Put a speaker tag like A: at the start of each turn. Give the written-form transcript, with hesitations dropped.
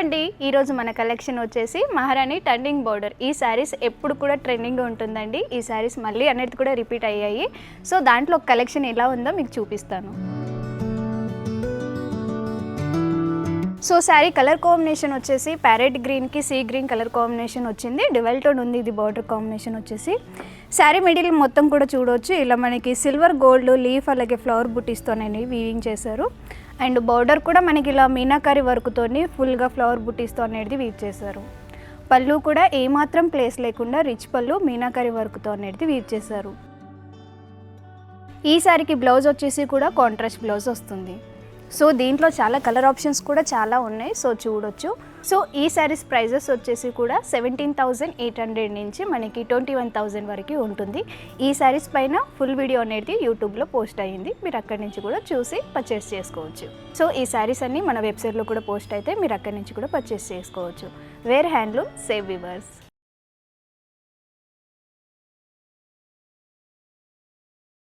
A: అండి, ఈరోజు మన కలెక్షన్ వచ్చేసి మహారాణి టర్నింగ్ బోర్డర్. ఈ శారీస్ ఎప్పుడు కూడా ట్రెండింగ్గా ఉంటుందండి. ఈ శారీస్ మళ్ళీ అనేది కూడా రిపీట్ అయ్యాయి. సో దాంట్లో కలెక్షన్ ఎలా ఉందో మీకు చూపిస్తాను. సో శారీ కలర్ కాంబినేషన్ వచ్చేసి ప్యారెట్ గ్రీన్కి సీ గ్రీన్ కలర్ కాంబినేషన్ వచ్చింది. డ్యువల్ టోన్ ఉంది. ఇది బార్డర్ కాంబినేషన్ వచ్చేసి శారీ మిడిల్ మొత్తం కూడా చూడవచ్చు. ఇలా మనకి సిల్వర్ గోల్డ్ లీఫ్ అలాగే ఫ్లవర్ బుటీస్తోనే వీవింగ్ చేశారు. అండ్ బార్డర్ కూడా మనకి ఇలా మీనాకారి వర్క్తోని ఫుల్గా ఫ్లవర్ బుటీస్తో అనేది వీవ్ చేశారు. పళ్ళు కూడా ఏమాత్రం ప్లేస్ లేకుండా రిచ్ పళ్ళు మీనాకారి వర్క్తో అనేది వీవ్ చేశారు. ఈ శారీకి బ్లౌజ్ వచ్చేసి కూడా కాంట్రాస్ట్ బ్లౌజ్ వస్తుంది. సో దీంట్లో చాలా కలర్ ఆప్షన్స్ కూడా చాలా ఉన్నాయి. సో చూడొచ్చు. సో ఈ శారీస్ ప్రైజెస్ వచ్చేసి కూడా 17,800 నుంచి మనకి 21,000 వరకు ఉంటుంది. ఈ శారీస్ పైన ఫుల్ వీడియో అనేది యూట్యూబ్లో పోస్ట్ అయ్యింది. మీరు అక్కడి నుంచి కూడా చూసి పర్చేస్ చేసుకోవచ్చు. సో ఈ శారీస్ అన్నీ మన వెబ్సైట్లో కూడా పోస్ట్ అయితే మీరు అక్కడి నుంచి కూడా పర్చేస్ చేసుకోవచ్చు. Wear handloom save viewers.